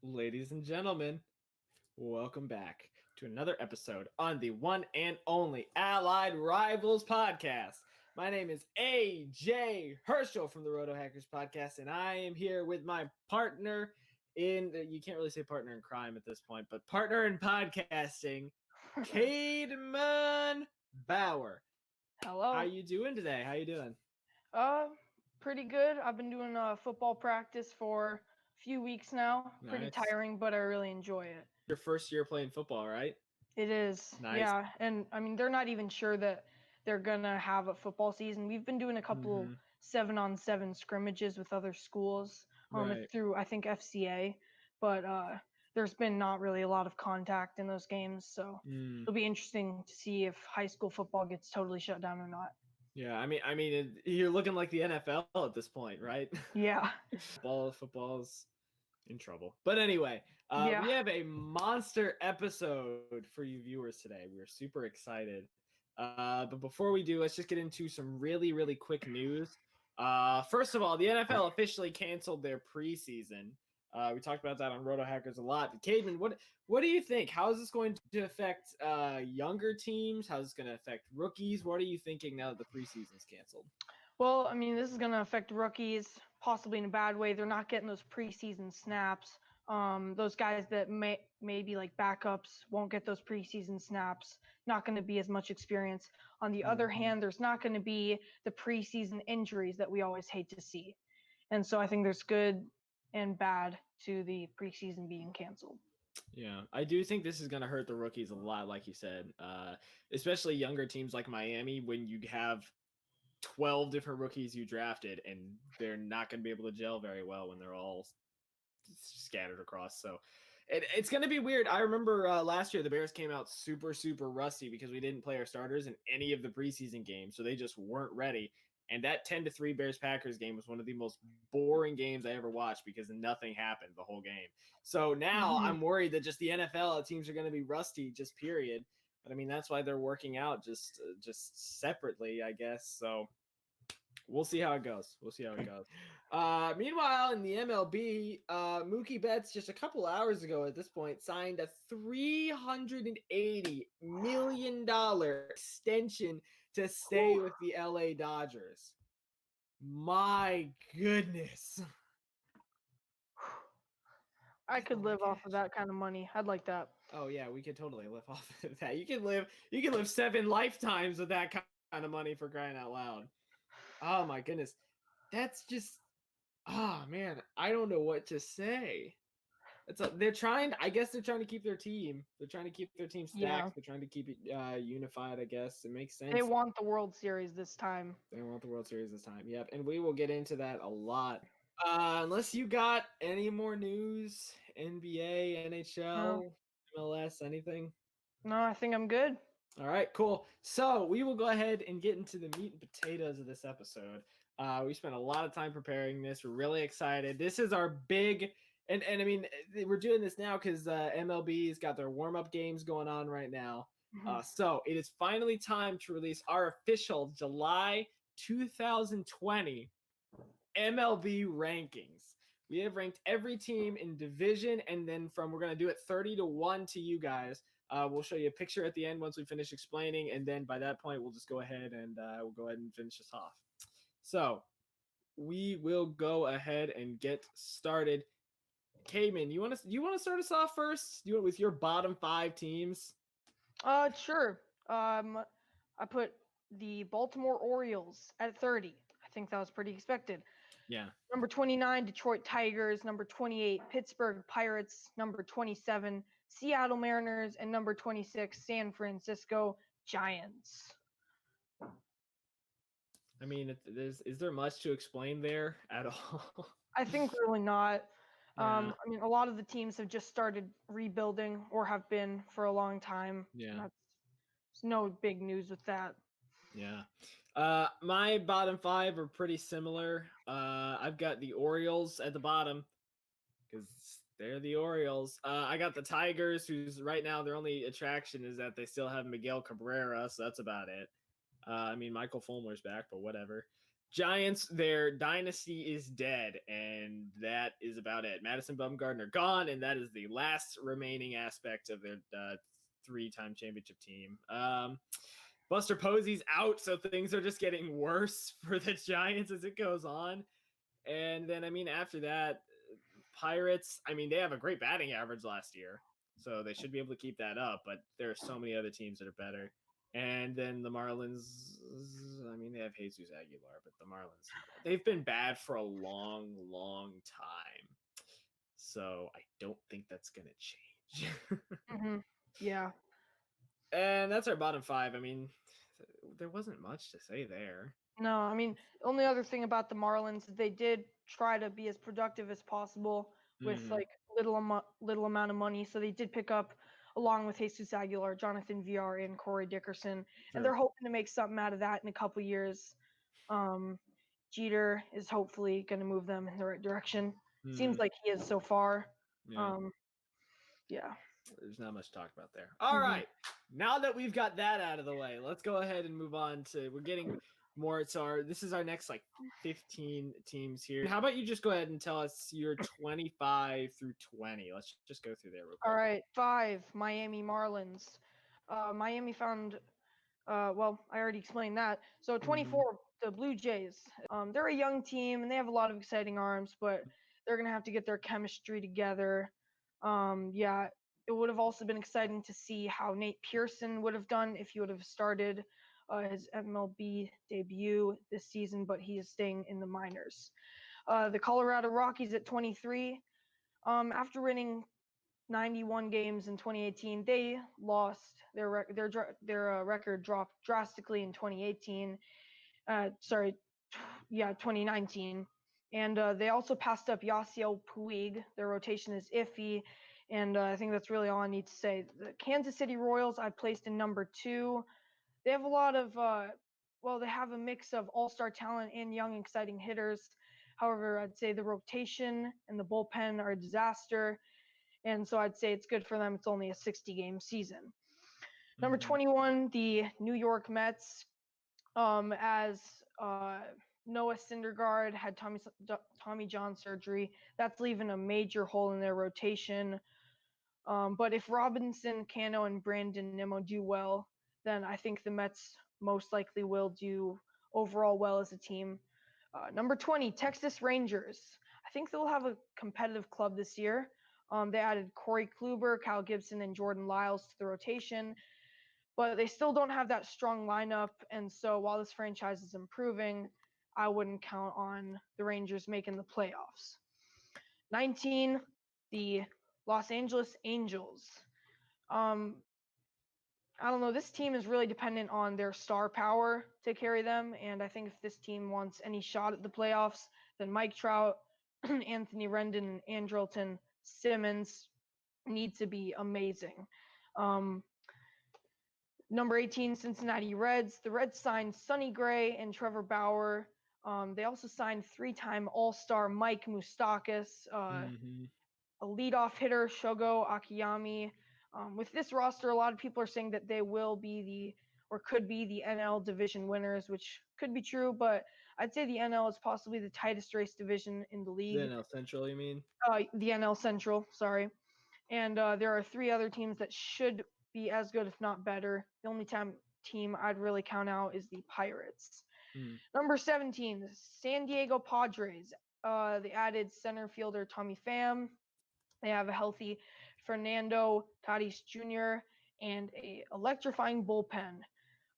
Ladies and gentlemen, welcome back to another episode on the one and only Allied Rivals podcast. My name is AJ Herschel from the Roto Hackers podcast, and I am here with my partner you can't really say partner in crime at this point, but partner in podcasting, Cademan Bauer. How Hello. you doing today? How you doing? Uh, Pretty good. I've been doing football practice for a few weeks now. Pretty Nice. tiring, but I really enjoy it. Your first year playing football, right? It is, Nice. yeah. And I mean, they're not even sure that they're gonna have a football season. We've been doing a couple Mm-hmm. 7-on-7 scrimmages with other schools. It's Right. through I think FCA, but there's been not really a lot of contact in those games, so Mm. it'll be interesting to see if high school football gets totally shut down or not. Yeah, you're looking like the NFL at this point, right? Yeah, Football's in trouble. But anyway, yeah. we have a monster episode for you viewers today. We're super excited. But before we do, let's just get into some really, really quick news. First of all, the NFL officially canceled their preseason. We talked about that on Roto Hackers a lot. But Cademan, what do you think? How is this going to affect younger teams? How is this going to affect rookies? What are you thinking now that the preseason's canceled? Well, I mean, this is going to affect rookies possibly in a bad way. They're not getting those preseason snaps. Those guys that may be like backups won't get those preseason snaps. Not going to be as much experience. On the other Mm-hmm. hand, there's not going to be the preseason injuries that we always hate to see. And so I think there's good and bad to the preseason being canceled. Yeah, I do think this is going to hurt the rookies a lot, like you said, especially younger teams like Miami when you have 12 different rookies you drafted and they're not going to be able to gel very well when they're all scattered across. So it's going to be weird. I remember last year the Bears came out super, super rusty because we didn't play our starters in any of the preseason games. So they just weren't ready. And that 10-3 Bears Packers game was one of the most boring games I ever watched because nothing happened the whole game. So now Mm-hmm. I'm worried that just the NFL teams are going to be rusty, just period. But I mean, that's why they're working out just separately, I guess. So we'll see how it goes. Meanwhile, in the MLB, Mookie Betts just a couple hours ago at this point signed a $380 million extension to stay Whew. with the LA Dodgers. My goodness. I Oh could my live off of gosh. that kind of money. I'd like that. Oh yeah, we could totally live off of that. You can live 7 lifetimes with that kind of money, for crying out loud. Oh my goodness. That's just man, I don't know what to say. They're trying. I guess they're trying to keep their team. They're trying to keep their team Yeah. stacked. They're trying to keep it unified. I guess it makes They sense. want the World Series this time. They want the World Series this time. Yep, and we will get into that a lot. Unless you got any more news, NBA, No, NHL, MLS, anything. no, I think I'm good. All right, cool. So we will go ahead and get into the meat and potatoes of this episode. We spent a lot of time preparing this. We're really excited. This is our big, and I mean, we're doing this now because MLB's got their warm up games going on right now. Mhm. So it is finally time to release our official July 2020 MLB rankings. We have ranked every team in division, and then we're going to do it 30-1 to you guys. We'll show you a picture at the end once we finish explaining, and then by that point, we'll just go ahead and finish this off. So we will go ahead and get started. Cayman, you want to start us off first? You want with your bottom 5 teams? Sure. I put the Baltimore Orioles at 30. I think that was pretty expected. Yeah. Number 29, Detroit Tigers. Number 28, Pittsburgh Pirates. Number 27, Seattle Mariners. And number 26, San Francisco Giants. I mean, is there much to explain there at all? I think really not. Yeah. I mean, a lot of the teams have just started rebuilding or have been for a long time. Yeah. That's no big news with that. Yeah. My bottom 5 are pretty similar. I've got the Orioles at the bottom because they're the Orioles. I got the Tigers, who's right now their only attraction is that they still have Miguel Cabrera, so that's about it. I mean, Michael Fulmer's back, but whatever. Giants, their dynasty is dead, and that is about it. Madison Bumgarner gone, and that is the last remaining aspect of their three-time championship team. Buster Posey's out, so things are just getting worse for the Giants as it goes on. And then, I mean, after that, Pirates, I mean, they have a great batting average last year, so they should be able to keep that up, but there are so many other teams that are better. And then the Marlins, I mean, they have Jesus Aguilar, but the Marlins, they've been bad for a long, long time. So I don't think that's going to change. Mm-hmm. Yeah. And that's our bottom five. I mean, there wasn't much to say there. No, I mean, only other thing about the Marlins is they did try to be as productive as possible with Mm-hmm. like little amount of money. So they did pick up, along with Jesus Aguilar, Jonathan VR, and Corey Dickerson, and they're Sure. hoping to make something out of that in a couple years. Um, Jeter is hopefully going to move them in the right direction. Mm-hmm. Seems like he is so far. Yeah. Um, yeah. There's not much to talk about there. All Mm-hmm. right. Now that we've got that out of the way, let's go ahead and move on to we're getting more. So this is our next like 15 teams here. How about you just go ahead and tell us your 25 through 20? Let's just go through there real All quick. right. 5, Miami Marlins. Miami found well, I already explained that. So Mm-hmm. 24, the Blue Jays. They're a young team and they have a lot of exciting arms, but they're gonna have to get their chemistry together. Yeah, it would have also been exciting to see how Nate Pearson would have done if he would have started his MLB debut this season, but he is staying in the minors. The Colorado Rockies at 23. After winning 91 games in 2018. They lost their record dropped drastically in 2018. Sorry, yeah, 2019. And they also passed up Yasiel Puig. Their rotation is iffy, and I think that's really all I need to say. The Kansas City Royals I placed in number 2. They have a lot of well, they have a mix of all-star talent and young, exciting hitters. However, I'd say the rotation and the bullpen are a disaster. And so I'd say it's good for them. It's only a 60-game season. Number Mm-hmm. 21, the New York Mets. As Noah Syndergaard had Tommy John surgery, that's leaving a major hole in their rotation. But if Robinson, Cano, and Brandon Nimmo do well, then I think the Mets most likely will do overall well as a team. Number 20, Texas Rangers. I think they'll have a competitive club this year. They added Corey Kluber, Kyle Gibson, and Jordan Lyles to the rotation, but they still don't have that strong lineup. And so while this franchise is improving, I wouldn't count on the Rangers making the playoffs. 19, the Los Angeles Angels. Um, I don't know. This team is really dependent on their star power to carry them. And I think if this team wants any shot at the playoffs, then Mike Trout, Anthony Rendon, and Andrelton Simmons need to be amazing. Um, Number 18, Cincinnati Reds. The Reds signed Sonny Gray and Trevor Bauer. They also signed 3-time All-Star Mike Moustakas, Mm-hmm. a leadoff hitter, Shogo Akiyami. With this roster, a lot of people are saying that they will be or could be the NL division winners, which could be true, but I'd say the NL is possibly the tightest race division in the The league. NL Central, you mean? The NL Central, sorry. And there are 3 other teams that should be as good, if not better. The only team I'd really count out is the Pirates. Mm. Number 17, San Diego Padres. They added center fielder Tommy Pham. They have a healthy Fernando Tatis Jr. and a electrifying bullpen.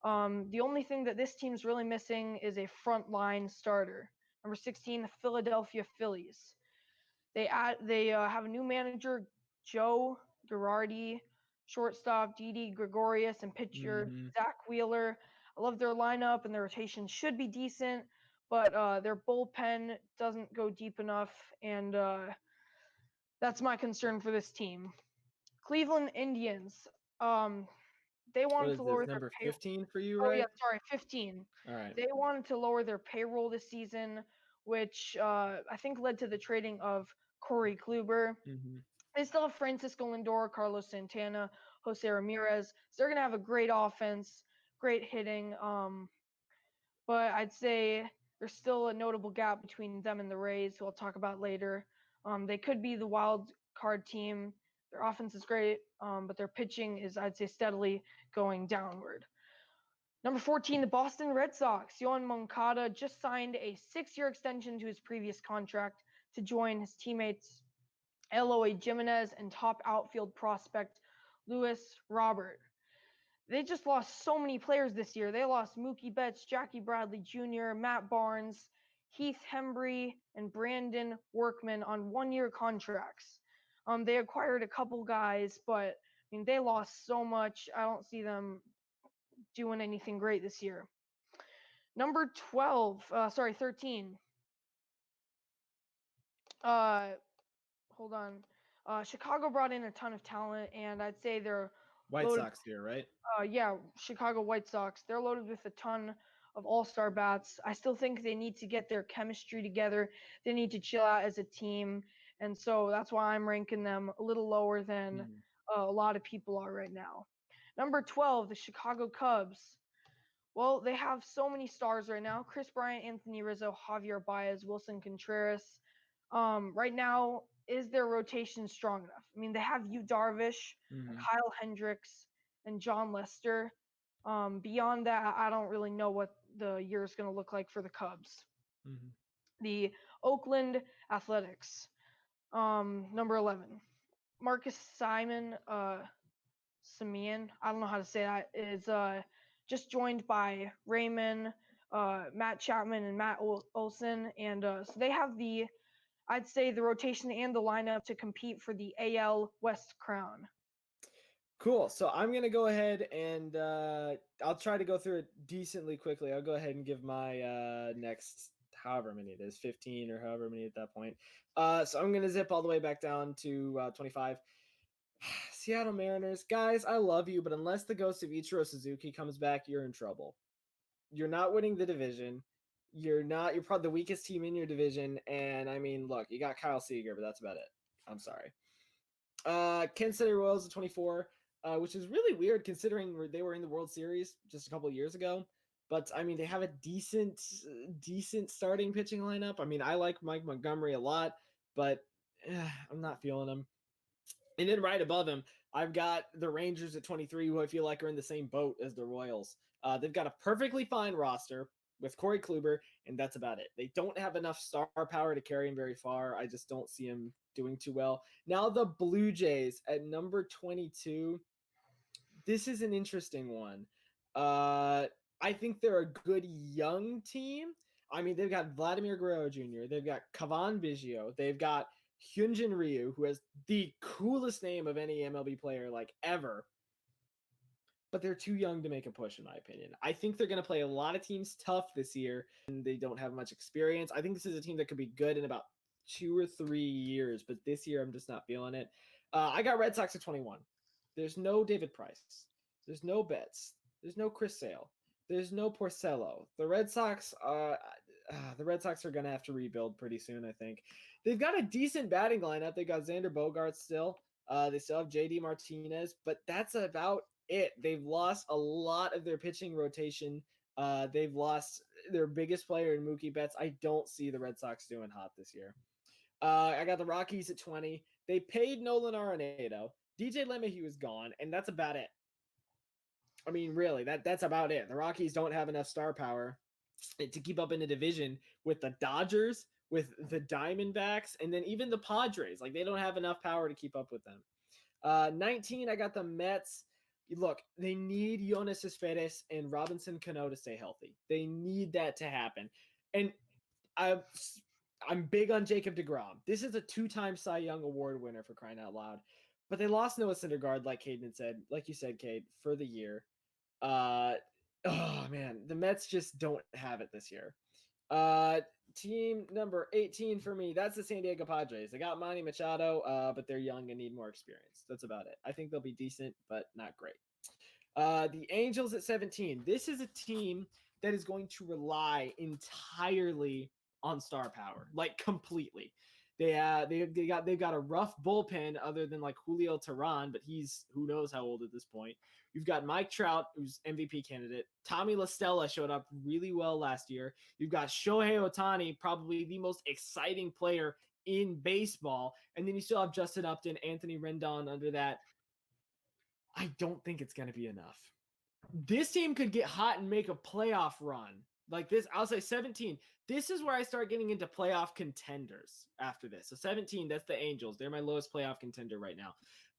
The only thing that this team's really missing is a frontline starter. Number 16, the Philadelphia Phillies. They have a new manager, Joe Girardi, shortstop Didi Gregorius, and pitcher Mm-hmm. Zach Wheeler. I love their lineup, and their rotation should be decent, but their bullpen doesn't go deep enough, and that's my concern for this team. Cleveland Indians. They What wanted is to this? lower their Number pay. 15 for you, Oh yeah, right? sorry, 15. All right. They wanted to lower their payroll this season, which I think led to the trading of Corey Kluber. Mm-hmm. They still have Francisco Lindor, Carlos Santana, Jose Ramirez. So they're gonna have a great offense, great hitting. But I'd say there's still a notable gap between them and the Rays, who I'll talk about later. They could be the wild card team. Their offense is great, but their pitching is, I'd say, steadily going downward. Number 14, the Boston Red Sox. Yoan Moncada just signed a 6-year extension to his previous contract to join his teammates Eloy Jimenez and top outfield prospect Luis Robert. They just lost so many players this year. They lost Mookie Betts, Jackie Bradley Jr., Matt Barnes, Heath Hembry, and Brandon Workman on 1-year contracts. They acquired a couple guys, but I mean they lost so much. I don't see them doing anything great this year. Number 13. Uh, hold on. Chicago brought in a ton of talent, and I'd say they're White loaded. Sox here, right? Yeah, Chicago White Sox. They're loaded with a ton of all-star bats. I still think they need to get their chemistry together. They need to chill out as a team, and so that's why I'm ranking them a little lower than a lot of people are right now. Number 12, the Chicago Cubs. Well, they have so many stars right now: Chris Bryant, Anthony Rizzo, Javier Baez, Wilson Contreras. Right now, is their rotation strong enough? I mean, they have Yu Darvish, Kyle Hendricks, and John Lester. Beyond that, I don't really know what the year is going to look like for the Cubs. The Oakland Athletics. Number 11, Marcus Simeon, I don't know how to say that, is just joined by Raymond, Matt Chapman, and Matt Olson. And so they have I'd say, the rotation and the lineup to compete for the AL West crown. Cool. So I'm going to go ahead and I'll try to go through it decently quickly. I'll go ahead and give my next however many it is, 15 or however many at that point. So I'm going to zip all the way back down to 25. Seattle Mariners. Guys, I love you, but unless the ghost of Ichiro Suzuki comes back, you're in trouble. You're not winning the division. You're probably the weakest team in your division. And I mean, look, you got Kyle Seager, but that's about it. I'm sorry. Kansas City Royals at 24, which is really weird considering they were in the World Series just a couple of years ago. But I mean, they have a decent starting pitching lineup. I mean, I like Mike Montgomery a lot, but I'm not feeling him. And then right above him, I've got the Rangers at 23, who I feel like are in the same boat as the Royals. They've got a perfectly fine roster with Corey Kluber, and that's about it. They don't have enough star power to carry him very far. I just don't see him doing too well. Now the Blue Jays at number 22. This is an interesting one. I think they're a good young team. I mean, they've got Vladimir Guerrero Jr., they've got Cavan Biggio, they've got Hyunjin Ryu, who has the coolest name of any MLB player like ever. But they're too young to make a push, in my opinion. I think they're going to play a lot of teams tough this year, and they don't have much experience. I think this is a team that could be good in about 2 or 3 years, but this year I'm just not feeling it. I got Red Sox at 21. There's no David Price. There's no Betts. There's no Chris Sale. There's no Porcello. The Red Sox are going to have to rebuild pretty soon, I think. They've got a decent batting lineup. They got Xander Bogaerts still. They still have JD Martinez, but that's about it. They've lost a lot of their pitching rotation. They've lost their biggest player in Mookie Betts. I don't see the Red Sox doing hot this year. I got the Rockies at 20. They paid Nolan Arenado. DJ LeMahieu is gone, and that's about it. I mean, really, that's about it. The Rockies don't have enough star power to keep up in a division with the Dodgers, with the Diamondbacks, and then even the Padres. Like, they don't have enough power to keep up with them. 19, I got the Mets. Look, they need Yoenis Cespedes and Robinson Cano to stay healthy. They need that to happen. And I'm big on Jacob deGrom. This is a 2-time Cy Young Award winner, for crying out loud. But they lost Noah Syndergaard, like Caden said, like you said, Cade, for the year. Oh man, the Mets just don't have it this year. Team number 18 for me, that's the San Diego Padres. They got Manny Machado, but they're young and need more experience. That's about it. I think they'll be decent, but not great. The Angels at 17. This is a team that is going to rely entirely on star power, like completely. They've got a rough bullpen other than like Julio Teheran, but he's who knows how old at this point. You've got Mike Trout, who's MVP candidate. Tommy La Stella showed up really well last year. You've got Shohei Ohtani, probably the most exciting player in baseball. And then you still have Justin Upton, Anthony Rendon under that. I don't think it's going to be enough. This team could get hot and make a playoff run. Like this, I'll say 17. This is where I start getting into playoff contenders after this. So 17, that's the Angels. They're my lowest playoff contender right now.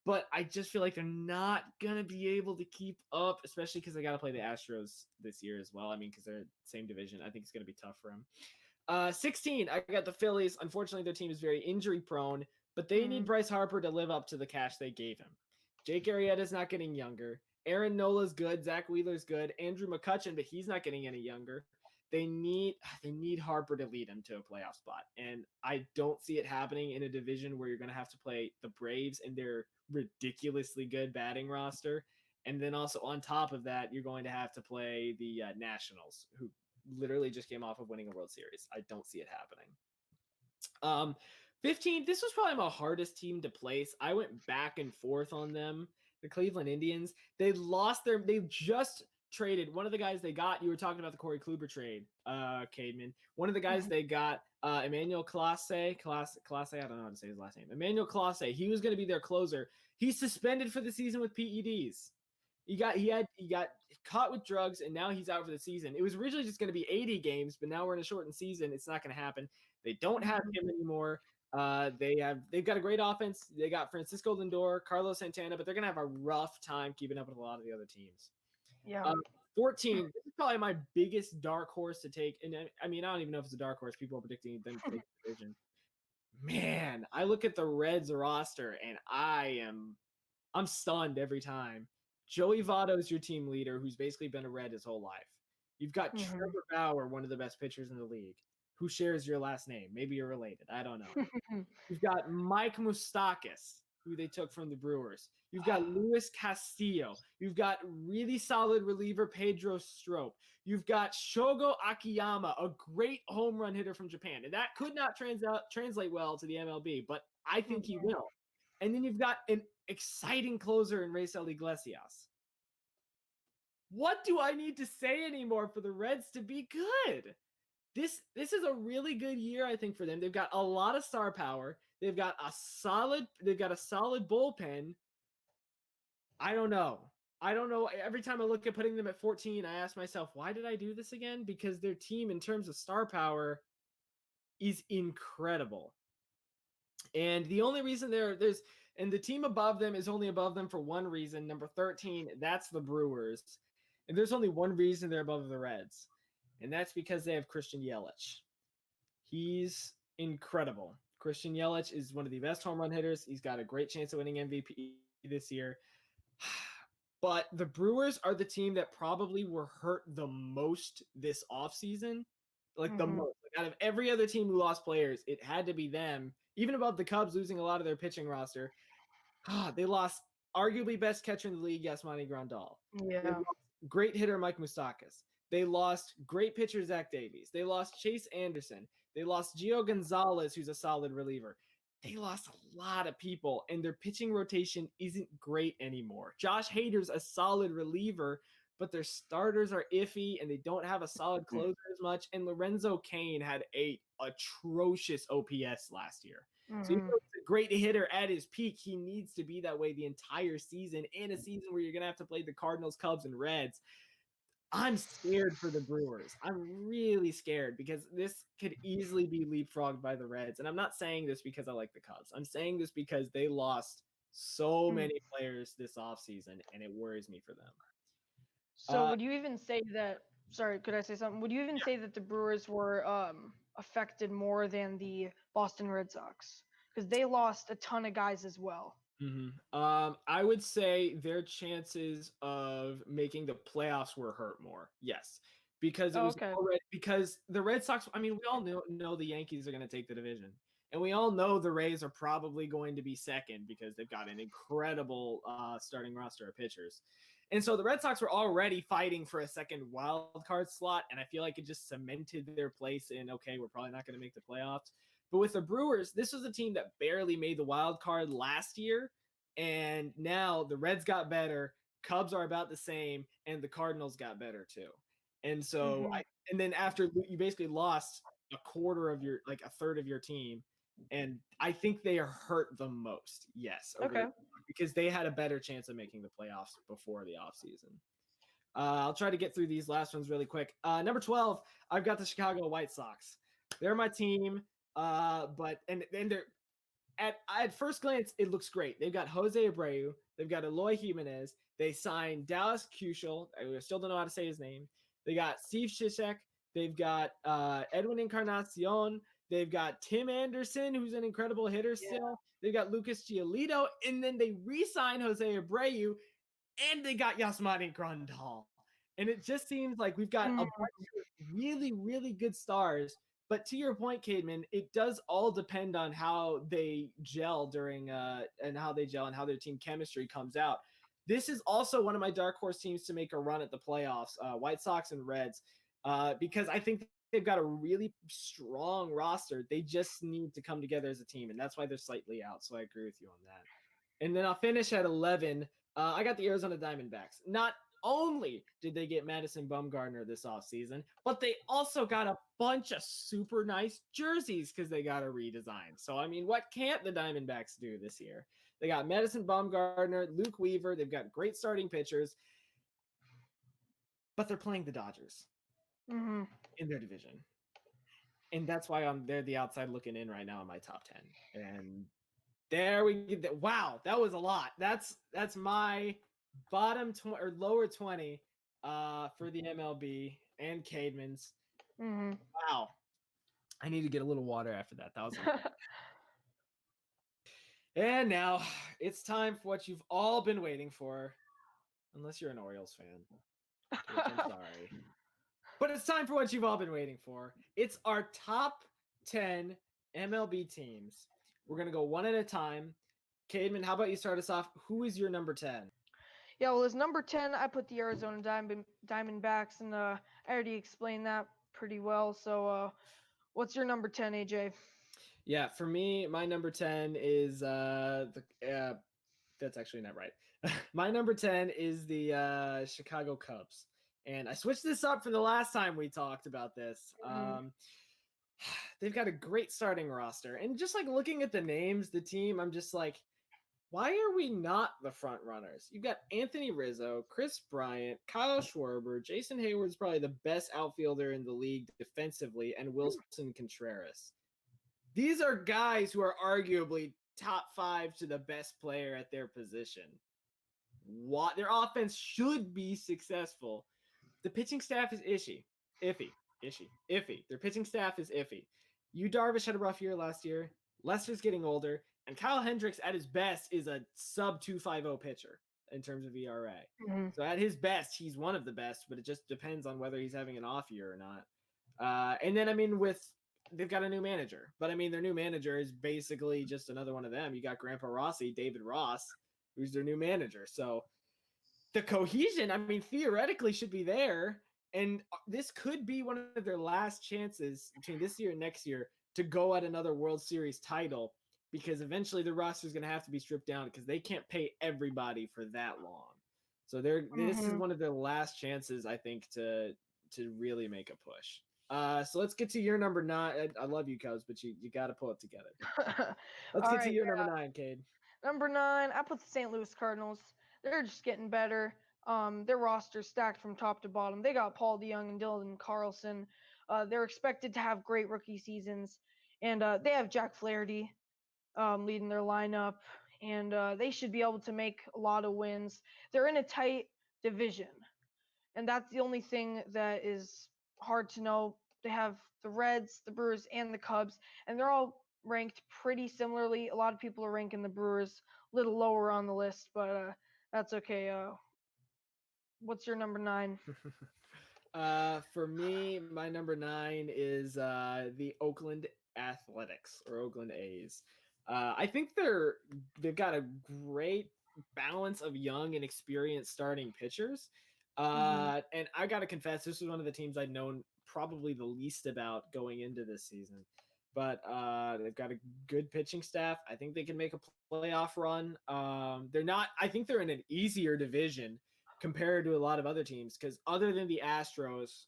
But I just feel like they're not going to be able to keep up, especially because they got to play the Astros this year as well. I mean, because they're same division. I think it's going to be tough for them. 16, I got the Phillies. Unfortunately, their team is very injury prone, but they need Bryce Harper to live up to the cash they gave him. Jake Arrieta's not getting younger. Aaron Nola's good. Zach Wheeler's good. Andrew McCutchen, but he's not getting any younger. They need Harper to lead them to a playoff spot. And I don't see it happening in a division where you're going to have to play the Braves and their ridiculously good batting roster. And then also on top of that, you're going to have to play the Nationals, who literally just came off of winning a World Series. I don't see it happening. 15, this was probably my hardest team to place. I went back and forth on them. The Cleveland Indians, they just traded one of the guys they got. You were talking about the Corey Kluber trade, Cademan. One of the guys they got, Emmanuel Clase. I don't know how to say his last name. Emmanuel Clase. He was going to be their closer. He's suspended for the season with PEDs. He got caught with drugs, and now he's out for the season. It was originally just going to be 80 games, but now we're in a shortened season. It's not going to happen. They don't have him anymore. They've got a great offense. They got Francisco Lindor, Carlos Santana, but they're gonna have a rough time keeping up with a lot of the other teams. Yeah. 14. This is probably my biggest dark horse to take. And I mean, I don't even know if it's a dark horse. People are predicting them to take the division. Man, I look at the Reds roster and I'm stunned every time. Joey Votto is your team leader, who's basically been a Red his whole life. You've got Trevor Bauer, one of the best pitchers in the league, who shares your last name. Maybe you're related. I don't know. You've got Mike Moustakas, who they took from the Brewers. You've got Luis Castillo. You've got really solid reliever Pedro Strop. You've got Shogo Akiyama, a great home run hitter from Japan. And that could not translate well to the MLB, but I think he will. And then you've got an exciting closer in Raisel Iglesias. What do I need to say anymore for the Reds to be good? This is a really good year, I think, for them. They've got a lot of star power. They've got a solid bullpen. I don't know. Every time I look at putting them at 14, I ask myself, why did I do this again? Because their team, in terms of star power, is incredible. And the only reason and the team above them is only above them for one reason. Number 13, that's the Brewers. And there's only one reason they're above the Reds. And that's because they have Christian Yelich. He's incredible. Christian Yelich is one of the best home run hitters. He's got a great chance of winning MVP this year. But the Brewers are the team that probably were hurt the most this offseason. Like the most. Like out of every other team who lost players, it had to be them. Even above the Cubs losing a lot of their pitching roster. They lost arguably best catcher in the league, Yasmani Grandal. Yeah. Great hitter Mike Moustakas. They lost great pitcher Zach Davies. They lost Chase Anderson. They lost Gio Gonzalez, who's a solid reliever. They lost a lot of people, and their pitching rotation isn't great anymore. Josh Hader's a solid reliever, but their starters are iffy, and they don't have a solid closer as much. And Lorenzo Cain had a atrocious OPS last year. So even though he's a great hitter at his peak, he needs to be that way the entire season, in a season where you're going to have to play the Cardinals, Cubs, and Reds. I'm scared for the Brewers. I'm really scared because this could easily be leapfrogged by the Reds. And I'm not saying this because I like the Cubs. I'm saying this because they lost so many players this offseason, and it worries me for them. So would you even say that – sorry, could I say something? Would you even say that the Brewers were affected more than the Boston Red Sox? Because they lost a ton of guys as well. I would say their chances of making the playoffs were hurt more. Yes, because it was because the Red Sox. I mean, we all know the Yankees are going to take the division, and we all know the Rays are probably going to be second because they've got an incredible starting roster of pitchers. And so the Red Sox were already fighting for a second wild card slot, and I feel like it just cemented their place in, okay, we're probably not going to make the playoffs. But with the Brewers, this was a team that barely made the wild card last year, and now the Reds got better, Cubs are about the same, and the Cardinals got better too. And so Mm-hmm. and then after you basically lost a quarter of your, like a third of your team, and I think they are hurt the most. Yes, over Okay. because they had a better chance of making the playoffs before the offseason. I'll try to get through these last ones really quick. Number 12, I've got the Chicago White Sox. They're my team, but and they're at first glance, it looks great. They've got Jose Abreu, they've got Eloy Jimenez, they signed Dallas Keuchel. I still don't know how to say his name. They got Steve Cishek, they've got Edwin Encarnacion, they've got Tim Anderson, who's an incredible hitter Yeah. still. They've got Lucas Giolito, and then they re-signed Jose Abreu, and they got Yasmani Grandal. And it just seems like we've got a bunch Mm-hmm. of really, really good stars. But to your point, Cademan, it does all depend on how they gel during and how they gel and how their team chemistry comes out. This is also one of my dark horse teams to make a run at the playoffs, White Sox and Reds, because I think they've got a really strong roster. They just need to come together as a team, and that's why they're slightly out. So I agree with you on that. And then I'll finish at 11. I got the Arizona Diamondbacks. Not only did they get Madison Bumgarner this offseason, but they also got a bunch of super nice jerseys because they got a redesign. So, I mean, what can't the Diamondbacks do this year? They got Madison Bumgarner, Luke Weaver. They've got great starting pitchers, but they're playing the Dodgers Mm-hmm. in their division. And that's why they're the outside looking in right now in my top 10. And there we get that. Wow, that was a lot. That's my bottom or lower 20 for the MLB and Cademan's. Mm-hmm. Wow. I need to get a little water after that. That was a lot. And now it's time for what you've all been waiting for, unless you're an Orioles fan, to which I'm sorry. But it's time for what you've all been waiting for. It's our top 10 MLB teams. We're going to go one at a time. Cademan, how about you start us off? Who is your number 10? Yeah, well, as number 10, I put the Arizona Diamondbacks, and I already explained that pretty well. So, what's your number 10, AJ? Yeah, for me, my number 10 is that's actually not right. My number 10 is the Chicago Cubs. And I switched this up for the last time we talked about this. Mm-hmm. They've got a great starting roster. And just like looking at the names, the team, I'm just like, why are we not the front runners? You've got Anthony Rizzo, Chris Bryant, Kyle Schwarber, Jason Hayward's probably the best outfielder in the league defensively, and Wilson Contreras. These are guys who are arguably top 5 to the best player at their position. What their offense should be successful. The pitching staff is iffy. Their pitching staff is iffy. Yu Darvish had a rough year last year. Lester's getting older, and Kyle Hendricks at his best is a sub 2.50 pitcher in terms of ERA. Mm-hmm. So at his best, he's one of the best, but it just depends on whether he's having an off year or not. And then I mean, they've got a new manager, but I mean, their new manager is basically just another one of them. You got Grandpa Rossi, David Ross, who's their new manager. So the cohesion, I mean, theoretically should be there. And this could be one of their last chances between this year and next year to go at another World Series title, because eventually the roster is going to have to be stripped down because they can't pay everybody for that long. So this is Mm-hmm. one of their last chances, I think, to really make a push. So let's get to your number 9. I love you, Cubs, but you got to pull it together. Let's All get to right, your number 9, Cade. number 9, I put the St. Louis Cardinals. They're just getting better. Their roster stacked from top to bottom. They got Paul DeYoung and Dylan Carlson. They're expected to have great rookie seasons, and they have Jack Flaherty leading their lineup, and they should be able to make a lot of wins. They're in a tight division, and that's the only thing that is hard to know. They have the Reds, the Brewers, and the Cubs, and they're all ranked pretty similarly. A lot of people are ranking the Brewers a little lower on the list, but that's okay. What's your number 9? For me, my number 9 is the Oakland Athletics or Oakland A's. I think they've got a great balance of young and experienced starting pitchers. Mm-hmm. And I gotta confess, this was one of the teams I'd known probably the least about going into this season. but they've got a good pitching staff. I think they can make a playoff run. They're not. I think they're in an easier division compared to a lot of other teams because other than the Astros,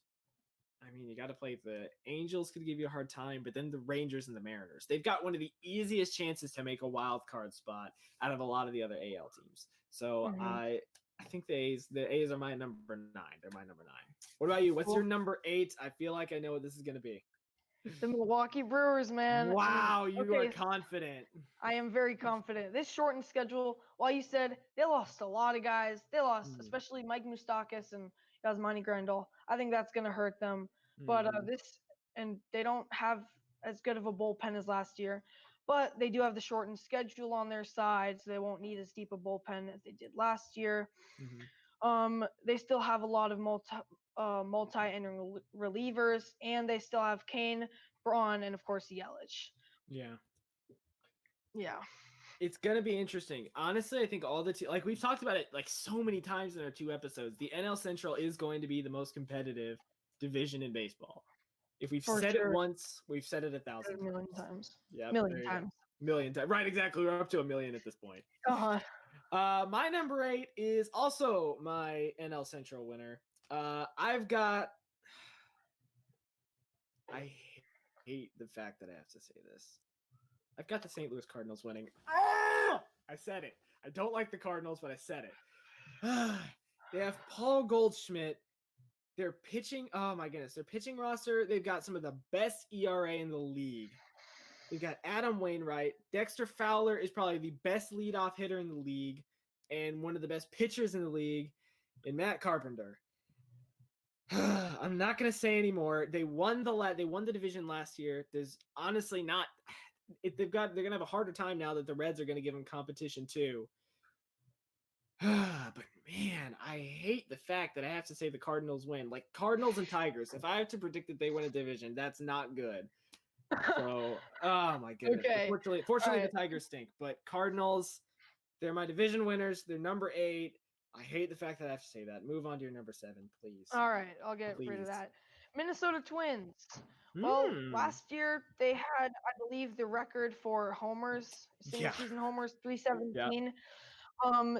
I mean, you got to play the Angels could give you a hard time, but then the Rangers and the Mariners. They've got one of the easiest chances to make a wild card spot out of a lot of the other AL teams. So Mm-hmm. I think the A's are my number 9. They're my number 9. What about you? What's your number 8? I feel like I know what this is going to be. The Milwaukee Brewers, man. Wow, you are Okay, confident. I am very confident. This shortened schedule, while you said they lost a lot of guys, they lost especially Mike Moustakas and Yasmani Grandal. I think that's going to hurt them. But and they don't have as good of a bullpen as last year. But they do have the shortened schedule on their side, so they won't need as deep a bullpen as they did last year. They still have a lot of multi-inning relievers, and they still have Kane, Braun, and of course Yelich. Yeah. Yeah. It's gonna be interesting. Honestly, I think all the like we've talked about it like so many times in our 2 episodes. The NL Central is going to be the most competitive division in baseball. If we've said it once, we've said it 1,000 times. Million times. Yeah, million times. Million times. Right, exactly. We're up to 1,000,000 at this point. My number 8 is also my NL Central winner. I've got. I hate the fact that I have to say this. I've got the St. Louis Cardinals winning. I said it. I don't like the Cardinals, but I said it. They have Paul Goldschmidt. Their pitching, oh my goodness, their pitching roster, they've got some of the best ERA in the league. They've got Adam Wainwright. Dexter Fowler is probably the best leadoff hitter in the league and one of the best pitchers in the league in Matt Carpenter. I'm not going to say anymore. They won the division last year. There's honestly not they're going to have a harder time now that the Reds are going to give them competition too. But man, I hate the fact that I have to say the Cardinals win. Like Cardinals and Tigers, if I have to predict that they win a division, that's not good. So, oh my goodness. Okay. Fortunately, the Tigers stink. But Cardinals, they're my division winners. They're number 8. I hate the fact that I have to say that. Move on to your number 7, please. All right, I'll get rid of that. Minnesota Twins. Well, last year they had, I believe, the record for homers, single season homers, 317.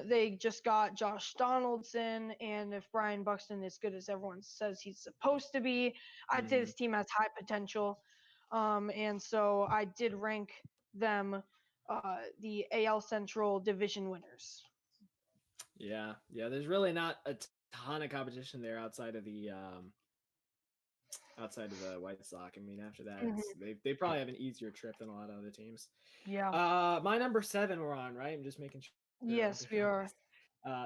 They just got Josh Donaldson, and if Brian Buxton is good as everyone says he's supposed to be, I'd say this team has high potential. And so I did rank them the AL Central division winners. Yeah, there's really not a ton of competition there outside of the White Sox. I mean, after that, they probably have an easier trip than a lot of other teams. Yeah. My number 7 we're on, right? I'm just making sure. Yes, we are.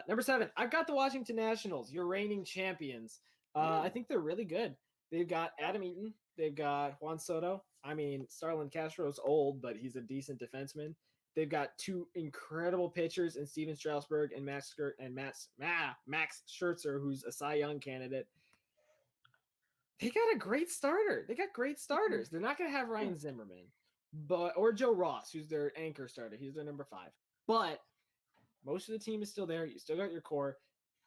Number 7, I've got the Washington Nationals, your reigning champions. I think they're really good. They've got Adam Eaton. They've got Juan Soto. I mean, Starlin Castro's old, but he's a decent defenseman. They've got 2 incredible pitchers in Steven Strasburg and Max Scherzer, who's a Cy Young candidate. They got a great starter. They got great starters. They're not going to have Ryan Zimmerman, or Joe Ross, who's their anchor starter. He's their number 5. But most of the team is still there. You still got your core.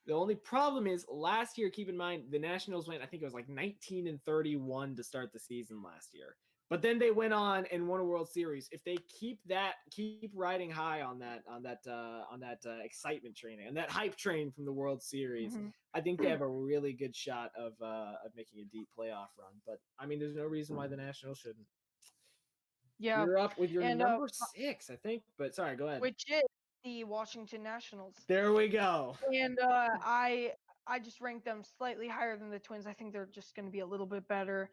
The only problem is last year, keep in mind, the Nationals went, I think it was like 19-31 to start the season last year. But then they went on and won a World Series. If they keep riding high on that excitement train and that hype train from the World Series, I think they have a really good shot of making a deep playoff run. But I mean, there's no reason why the Nationals shouldn't. Yeah, you're up with your number 6, I think. But sorry, go ahead. Which is the Washington Nationals. There we go. And I just ranked them slightly higher than the Twins. I think they're just going to be a little bit better.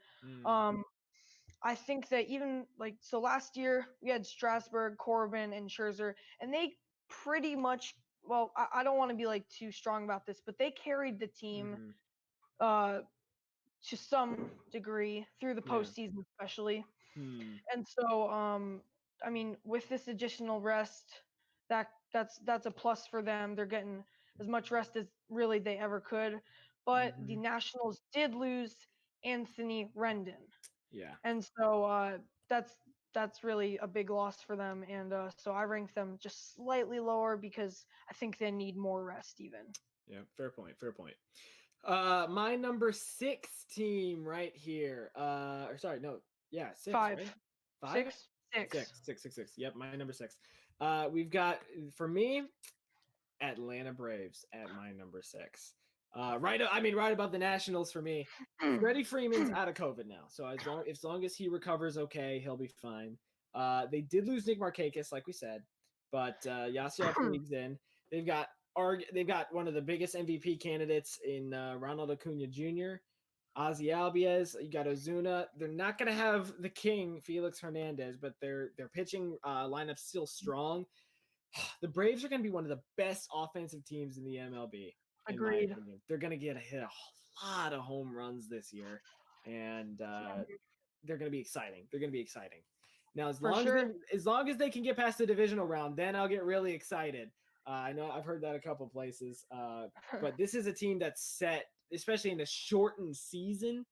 I think that even so last year we had Strasburg, Corbin, and Scherzer, and they pretty much, well, I don't want to be too strong about this, but they carried the team to some degree through the postseason, especially. And so, I mean, with this additional rest, that's a plus for them. They're getting as much rest as really they ever could. But the Nationals did lose Anthony Rendon. Yeah. And so that's really a big loss for them. And so I rank them just slightly lower because I think they need more rest even. Yeah, fair point. My number 6 team right here. 6, 5. right? 5? Six. Six. Six. Yep, my number 6. We've got, for me, Atlanta Braves at my number 6. Right above the Nationals for me. Freddie Freeman's out of COVID now, so as long as he recovers okay, he'll be fine. They did lose Nick Markakis, like we said, but Yasiel Puig's in. They've got they've got one of the biggest MVP candidates in Ronald Acuna Jr., Ozzy Albies. You got Ozuna. They're not going to have the king Felix Hernandez, but their pitching lineup's still strong. The Braves are going to be one of the best offensive teams in the MLB, in my Agreed. opinion. They're going to hit a lot of home runs this year, and they're going to be exciting. They're going to be exciting. Now, For sure. as long as they can get past the divisional round, then I'll get really excited. I know I've heard that a couple places, but this is a team that's set, especially in a shortened season,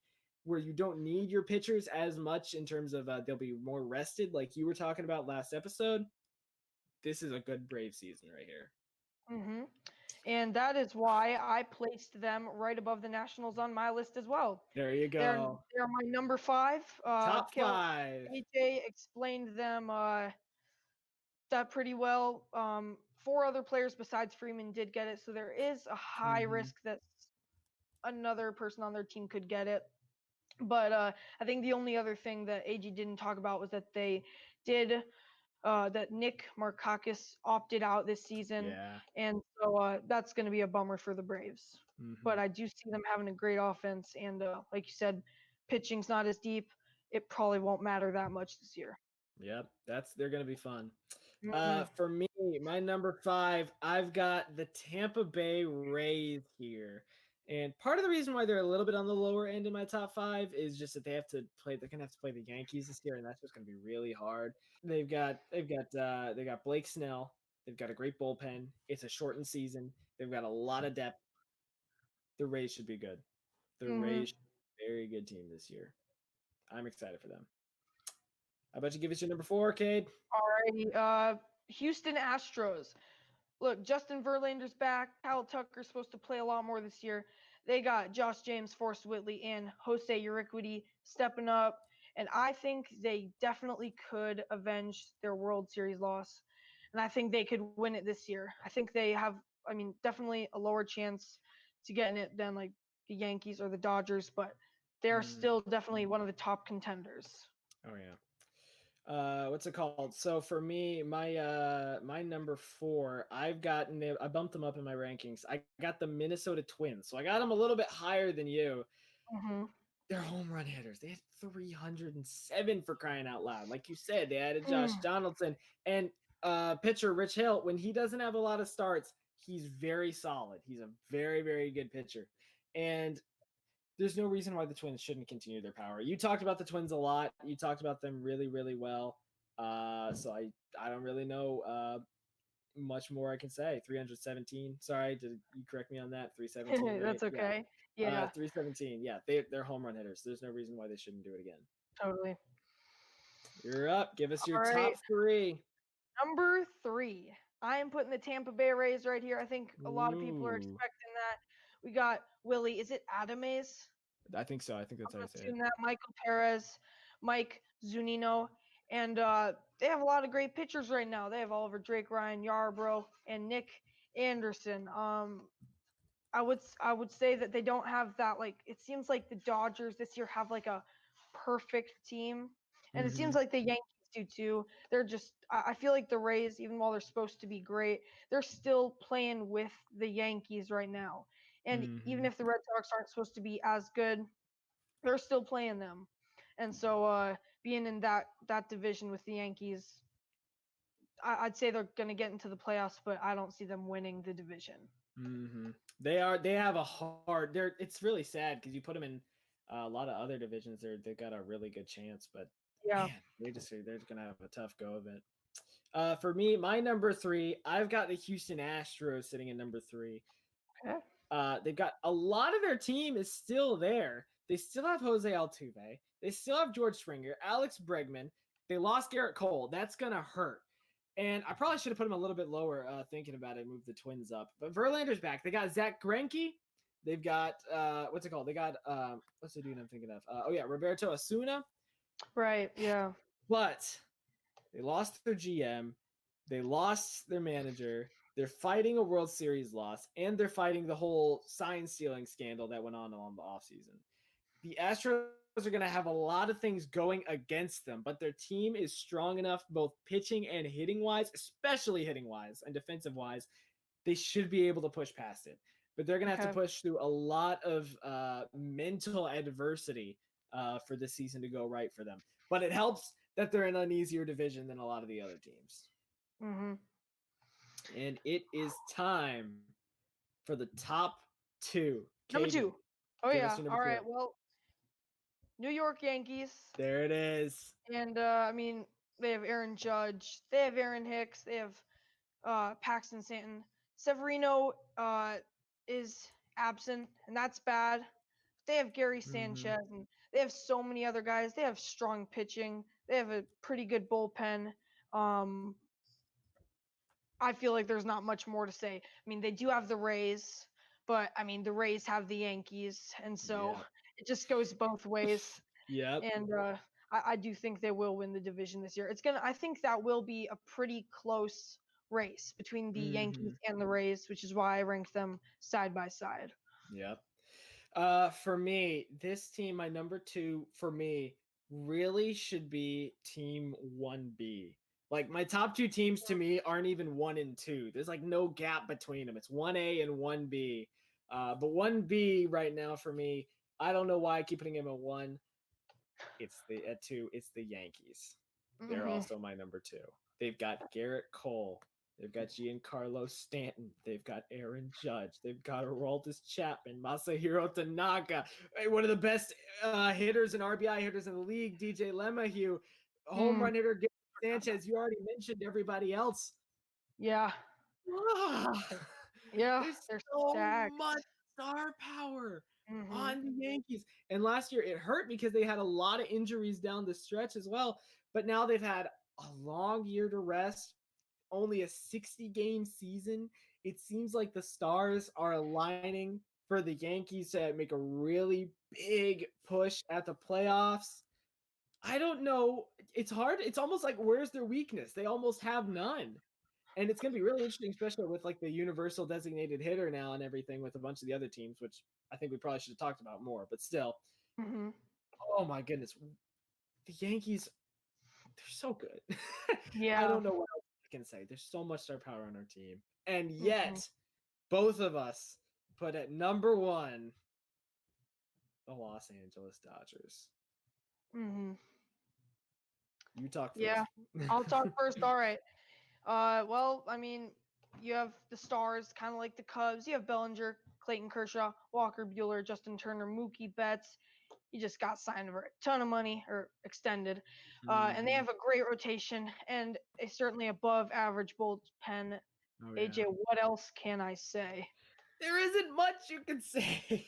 where you don't need your pitchers as much in terms of they'll be more rested, like you were talking about last episode. This is a good Brave season right here. hmm And that is why I placed them right above the Nationals on my list as well. There you go. They're my number 5. Top 5. AJ explained them that pretty well. 4 other players besides Freeman did get it, so there is a high risk that another person on their team could get it. But I think the only other thing that AG didn't talk about was that they did that Nick Markakis opted out this season, Yeah. and so that's going to be a bummer for the Braves. But I do see them having a great offense, and like you said, pitching's not as deep. It probably won't matter that much this year. Yep, they're gonna be fun. Mhm. For me, my number 5, I've got the Tampa Bay Rays here, and part of the reason why they're a little bit on the lower end in my top 5 is just that they're gonna have to play the Yankees this year, and that's just gonna be really hard. They got Blake Snell. They've got a great bullpen. It's a shortened season. They've got a lot of depth. The Rays should be good. The Mhm. Rays should be a very good team this year. I'm excited for them. How about you give us your number 4, Cade? Alrighty. Houston Astros. Look, Justin Verlander's back. Kyle Tucker's supposed to play a lot more this year. They got Josh James, Forrest Whitley, and Jose Urquidy stepping up. And I think they definitely could avenge their World Series loss. And I think they could win it this year. I think they have, definitely a lower chance to getting it than like the Yankees or the Dodgers, but they're still definitely one of the top contenders. Oh yeah. What's it called? So for me, my number 4, I bumped them up in my rankings. I got the Minnesota Twins, so I got them a little bit higher than you. Mm-hmm. They're home run hitters. They had 307 for crying out loud. Like you said, they added Josh Donaldson and pitcher Rich Hill. When he doesn't have a lot of starts, he's very solid. He's a very, very good pitcher. And there's no reason why the Twins shouldn't continue their power. You talked about the Twins a lot. You talked about them really, really well. So I don't really know much more I can say. 317. Sorry, did you correct me on that? 317, right? That's okay. Yeah, 317. Yeah, they're home run hitters. There's no reason why they shouldn't do it again. totally. You're up. Give us your All right. top 3. Number 3. I am putting the Tampa Bay Rays right here. I think a lot of people are Ooh. expecting that. We got Willie. Is it Adames? I think so. I think that's how you say it. That Michael Perez, Mike Zunino, and they have a lot of great pitchers right now. They have Oliver Drake, Ryan Yarbrough, and Nick Anderson. I would say that they don't have that, like, it seems like the Dodgers this year have like a perfect team, and it seems like the Yankees do too. They're just I feel like the Rays, even while they're supposed to be great, they're still playing with the Yankees right now. And even if the Red Sox aren't supposed to be as good, they're still playing them. And so being in that division with the Yankees, I'd say they're going to get into the playoffs, but I don't see them winning the division. They have a hard. It's really sad because you put them in a lot of other divisions. They've got a really good chance, but Yeah. man, they're gonna have a tough go of it. For me, my number 3, I've got the Houston Astros sitting at number 3. Okay. They've got a lot of their team is still there. They still have Jose Altuve. They still have George Springer, Alex Bregman. They lost Garrett Cole. That's gonna hurt. And I probably should have put him a little bit lower, thinking about it, move the Twins up. But Verlander's back. They got Zach Greinke. They've got what's it called? They got what's the dude I'm thinking of? Roberto Osuna. Right. Yeah. But they lost their GM, they lost their manager, they're fighting a World Series loss, and they're fighting the whole sign stealing scandal that went on the offseason. The Astros are going to have a lot of things going against them, but their team is strong enough, both pitching and hitting wise, especially hitting wise and defensive wise. They should be able to push past it. But they're going to have to Okay. push through a lot of mental adversity for this season to go right for them. But it helps that they're in an easier division than a lot of the other teams. Mm-hmm. And it is time for the top two. Number Cademan, two. Oh give us yeah. your number All two. right. Well, New York Yankees, There it is. and I mean they have Aaron Judge, they have Aaron Hicks, they have Paxton Stanton. Severino is absent, and that's bad. They have Gary Mm-hmm. Sanchez, and they have so many other guys. They have strong pitching. They have a pretty good bullpen. Um, I feel like there's not much more to say. I mean, they do have the Rays, but I mean, the Rays have the Yankees, and so Yep. it just goes both ways. Yep. And I do think they will win the division this year. I think that will be a pretty close race between the Mm-hmm. Yankees and the Rays, which is why I ranked them side by side. Yep. For me, this team, my number two, for me, really should be Team 1B. Like my top two teams to me aren't even 1 and 2. There's like no gap between them. It's 1A and 1B. But 1B right now for me, I don't know why I keep putting him at one. It's the at two. It's the Yankees. They're Hmm. also my number two. They've got Garrett Cole. They've got Giancarlo Stanton. They've got Aaron Judge. They've got Aroldis Chapman, Masahiro Tanaka, one of the best hitters and RBI hitters in the league, DJ LeMahieu, home Mm, run hitter Gary Sanchez. You already mentioned everybody else. yeah, Ah, yeah, there's they're so stacked. much star power Hmm. on the Yankees. And last year it hurt because they had a lot of injuries down the stretch as well. But now they've had a long year to rest, only a 60 game season. It seems like the stars are aligning for the Yankees to make a really big push at the playoffs. I don't know. It's hard. It's almost like where's their weakness? They almost have none. And it's going to be really interesting, especially with like the universal designated hitter now and everything with a bunch of the other teams, which I think we probably should have talked about more. But still, Hmm. oh my goodness, the Yankees, they're so good. I Yeah. don't know what else I can say. There's so much star power on our team. And Hmm. yet, both of us put at number one the Los Angeles Dodgers. Hmm. You talk Yeah. first. I'll talk first. All right. Well, I mean, you have the stars, kind of like the Cubs. You have Bellinger, Clayton Kershaw, Walker Bueller, Justin Turner, Mookie Betts. You just got signed for a ton of money or extended. And they Mm-hmm. have a great rotation and a certainly above average bullpen. Oh, AJ, yeah. what else can I say? There isn't much you can say.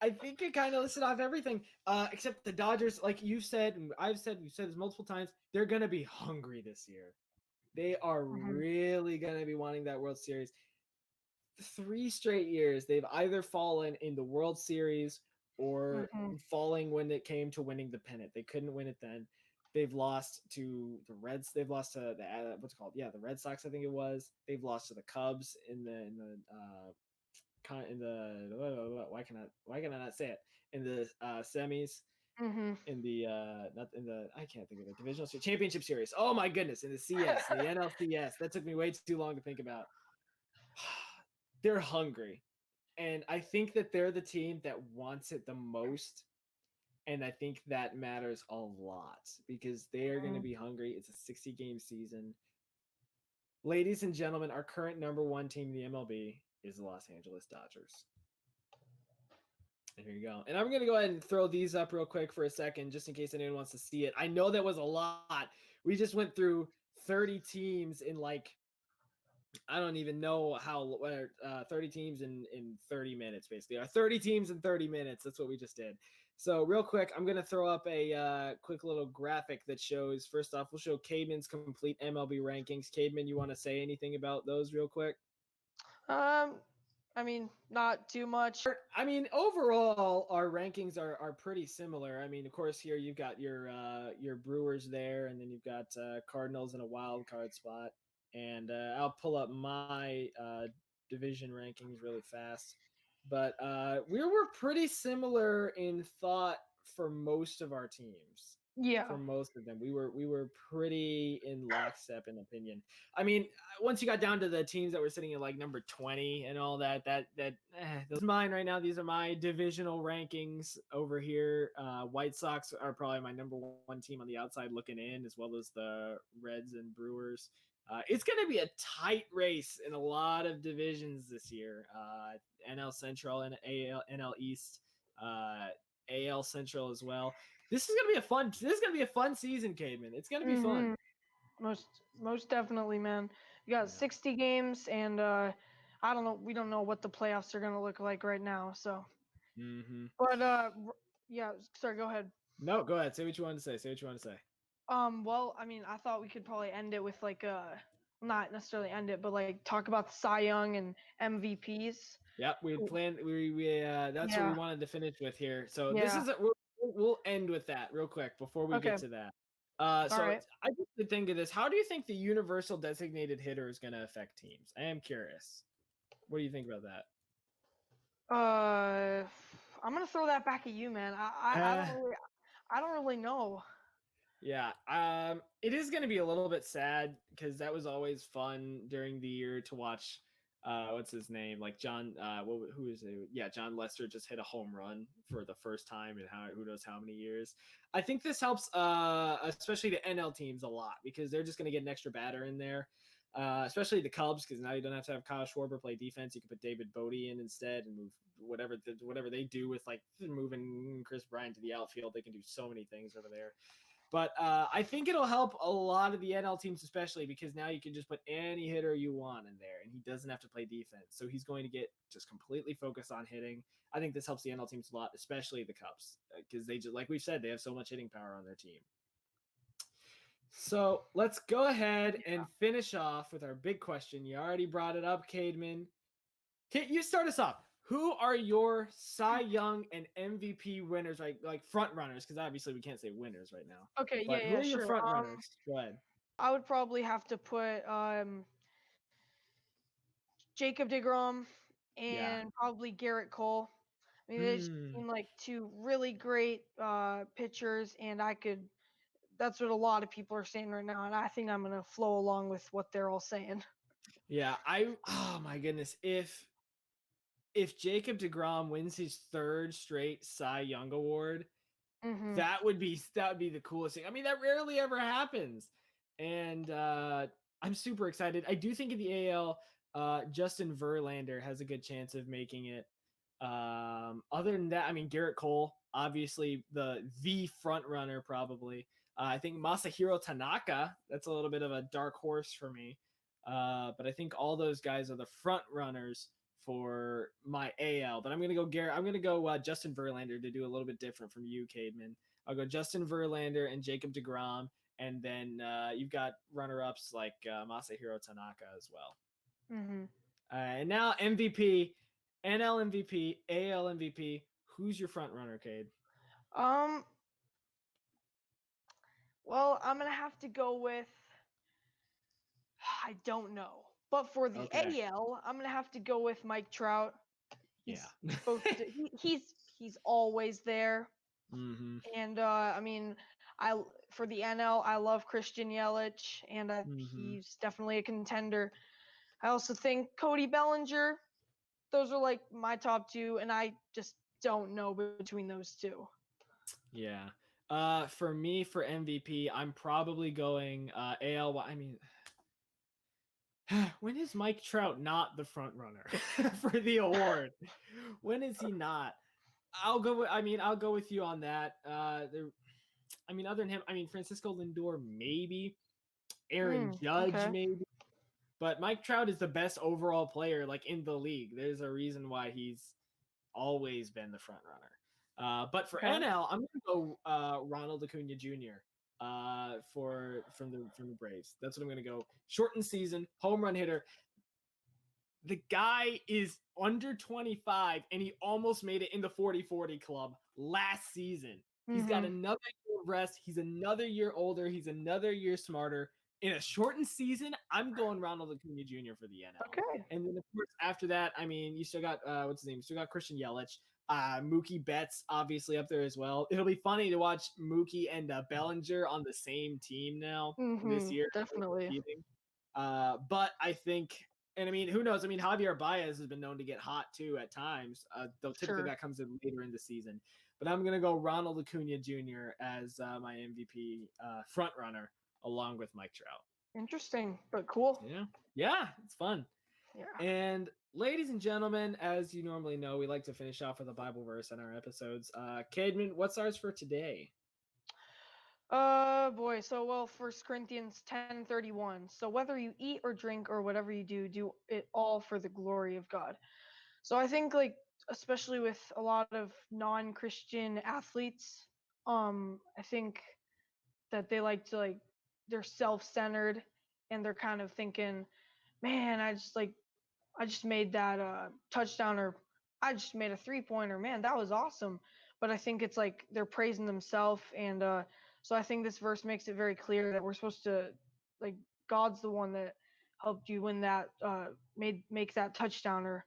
I think it kind of listed off everything, except the Dodgers, like you said, and we've said this multiple times, they're going to be hungry this year. They are Hmm. really going to be wanting that World Series. 3 straight years, they've either fallen in the World Series or Hmm. falling when it came to winning the pennant. They couldn't win it then. They've lost to the Reds. They've lost to the what's it called? Yeah, the Red Sox. I think it was. They've lost to the Cubs in the why can I not say it in the semis Hmm. in the not in the I can't think of the divisional championship series. Oh my goodness, in the CS, in the NLCS. That took me way too long to think about. They're hungry, and I think that they're the team that wants it the most. And I think that matters a lot because they are going to be hungry. It's a 60 game season. Ladies and gentlemen, our current number one team in the MLB is the Los Angeles Dodgers. There you go. And I'm going to go ahead and throw these up real quick for a second, just in case anyone wants to see it. I know that was a lot. We just went through 30 teams in like, I don't even know how, 30 teams in 30 minutes, basically. 30 teams in 30 minutes. That's what we just did. So, real quick, I'm going to throw up a quick little graphic that shows, first off, we'll show Cademan's complete MLB rankings. Cademan, you want to say anything about those real quick? Um, I mean, not too much. I mean, overall, our rankings are pretty similar. I mean, of course, here you've got your Brewers there, and then you've got Cardinals in a wild card spot. And I'll pull up my division rankings really fast. But we were pretty similar in thought for most of our teams. For Yeah. most of them, we were pretty in lockstep in opinion. I mean, once you got down to the teams that were sitting at like number 20 and all those are mine right now. These are my divisional rankings over here. White Sox are probably my number one team on the outside looking in, as well as the Reds and Brewers. It's going to be a tight race in a lot of divisions this year. NL Central and NL East, AL Central as well. This is gonna be a fun. This is gonna be a fun season, Cademan. It's gonna be fun. Mm-hmm. Most definitely, man. We got Yeah. 60 games, and I don't know. We don't know what the playoffs are gonna look like right now. So, Mm-hmm. but yeah. Sorry, go ahead. No, go ahead. Say what you want to say. Say what you want to say. Well, I mean, I thought we could probably end it with like not necessarily end it, but like talk about the Cy Young and MVPs. Yep, we Cool. planned. That's what we Yeah. wanted to finish with here. So this Yeah. is we'll end with that real quick before we get Okay. to that. All right. I just to think of this. How do you think the universal designated hitter is going to affect teams? I am curious. What do you think about that? I'm gonna throw that back at you, man. I don't really know. Yeah, it is going to be a little bit sad because that was always fun during the year to watch. What's his name? Like John. Who is it? Yeah, John Lester just hit a home run for the first time in who knows how many years. I think this helps, especially the NL teams a lot because they're just going to get an extra batter in there. Especially the Cubs because now you don't have to have Kyle Schwarber play defense. You can put David Bodie in instead and move whatever they do with like moving Chris Bryant to the outfield. They can do so many things over there. But I think it'll help a lot of the NL teams, especially because now you can just put any hitter you want in there, and he doesn't have to play defense. So he's going to get just completely focused on hitting. I think this helps the NL teams a lot, especially the Cubs, because they just, like we've said, they have so much hitting power on their team. So let's go ahead and finish off with our big question. You already brought it up, Cademan. You start us off. Who are your Cy Young and MVP winners, like front runners? Because obviously we can't say winners right now. Okay. But Yeah. who Yeah. are your Sure. front runners? Go ahead. I would probably have to put Jacob DeGrom Yeah. and probably Garrett Cole. I mean, they just Hmm. seem like two really great pitchers, and I could. That's what a lot of people are saying right now, and I think I'm gonna flow along with what they're all saying. Yeah. Oh my goodness. If Jacob DeGrom wins his third straight Cy Young award, Mm-hmm. that would be the coolest thing. I mean, that rarely ever happens, and I'm super excited. I do think in the AL, Justin Verlander has a good chance of making it. Other than that, I mean, Garrett Cole, obviously the front runner, probably. I think Masahiro Tanaka. That's a little bit of a dark horse for me, but I think all those guys are the front runners for my AL. But I'm gonna go Garrett. I'm gonna go Justin Verlander to do a little bit different from you, Cademan. I'll go Justin Verlander and Jacob DeGrom, and then you've got runner-ups like Masahiro Tanaka as well. Mm-hmm. And now MVP, NL MVP, AL MVP. Who's your front runner, Cade? Um. Well, I'm gonna have to go with. I don't know, but for the Okay. AL, I'm gonna have to go with Mike Trout. Yeah. He's both. He's always there. Mm-hmm. And I mean, I for the NL, I love Christian Yelich, and Mm-hmm. he's definitely a contender. I also think Cody Bellinger. Those are like my top two, and I just don't know between those two. Yeah. For me, for MVP, I'm probably going AL. I mean, when is Mike Trout not the front runner for the award? When is he not? I'll go with you on that. I mean, other than him, I mean, Francisco Lindor, maybe. Aaron Judge, Okay. maybe. But Mike Trout is the best overall player, like in the league. There's a reason why he's always been the front runner. But for Okay. NL, I'm gonna go Ronald Acuna Jr. For from the Braves. That's what I'm gonna go. Shortened season, home run hitter. The guy is under 25 and he almost made it in the 40-40 club last season. He's got Mm-hmm. another year of rest. He's another year older. He's another year smarter. In a shortened season, I'm going Ronald Acuna Jr. for the NL. Okay. And then, of course, after that, I mean, you still got, what's his name? You still got Christian Yelich. Mookie Betts, obviously, up there as well. It'll be funny to watch Mookie and Bellinger on the same team now this Mm-hmm. year. Definitely. But I think, and I mean, who knows? I mean, Javier Baez has been known to get hot too at times, though typically Sure. that comes in later in the season. But I'm going to go Ronald Acuna Jr. as my MVP front runner along with Mike Trout. Interesting, but cool. Yeah. Yeah, it's fun. Yeah. And ladies and gentlemen, as you normally know, we like to finish off with a Bible verse in our episodes. Cademan, what's ours for today? Boy, so well, First Corinthians 10:31. So whether you eat or drink or whatever you do, do it all for the glory of God. So I think like especially with a lot of non-Christian athletes, I think that they like to like they're self-centered and they're kind of thinking, man, I just made that touchdown, or I just made a 3-pointer. Man, that was awesome. But I think it's like they're praising themselves, and so I think this verse makes it very clear that we're supposed to like God's the one that helped you win that make that touchdowner.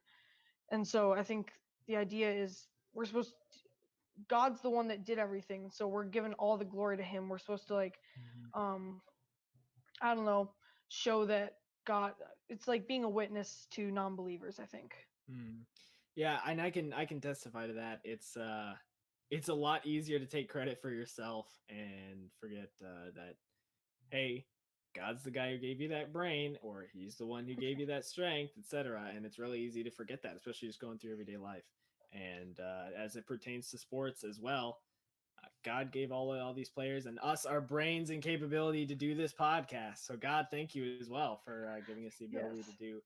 And so I think the idea is we're supposed to, God's the one that did everything. So we're giving all the glory to him. We're supposed to like um I don't know, show that God, it's like being a witness to non-believers, I think. Hmm. Yeah, and I can testify to that. It's a lot easier to take credit for yourself and forget that hey, God's the guy who gave you that brain, or He's the one who gave you that strength, etc. And it's really easy to forget that, especially just going through everyday life. And as it pertains to sports as well, God gave all these players and us our brains and capability to do this podcast. So God, thank you as well for giving us the ability to Yes. do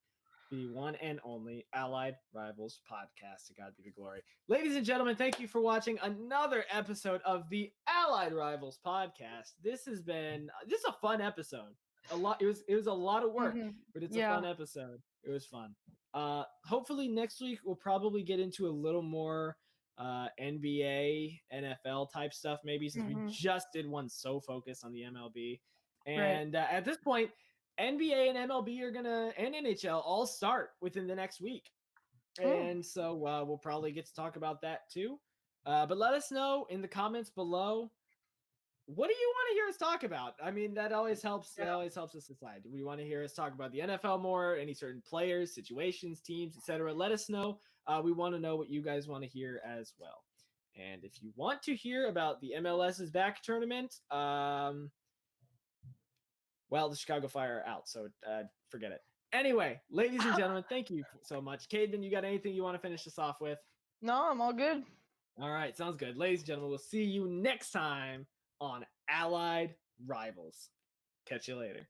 the one and only Allied Rivals podcast. To God be the glory. Ladies and gentlemen, thank you for watching another episode of the Allied Rivals podcast. This is a fun episode. It was a lot of work, Mm-hmm. but it's a Yeah. fun episode. It was fun. Hopefully next week we'll probably get into a little more NBA, NFL type stuff, maybe since we Mm-hmm. just did one so focused on the MLB. Right. And at this point, NBA and MLB and NHL all start within the next week. Mm. And so we'll probably get to talk about that too. But let us know in the comments below. What do you want to hear us talk about? I mean, that always helps. Yeah. That always helps us decide. Do we want to hear us talk about the NFL more, any certain players, situations, teams, etc.? Let us know. We want to know what you guys want to hear as well. And if you want to hear about the MLS's back tournament, well, the Chicago Fire are out, so forget it. Anyway, ladies and gentlemen, thank you so much. Caden, you got anything you want to finish us off with? No, I'm all good. All right, sounds good. Ladies and gentlemen, we'll see you next time on Allied Rivals. Catch you later.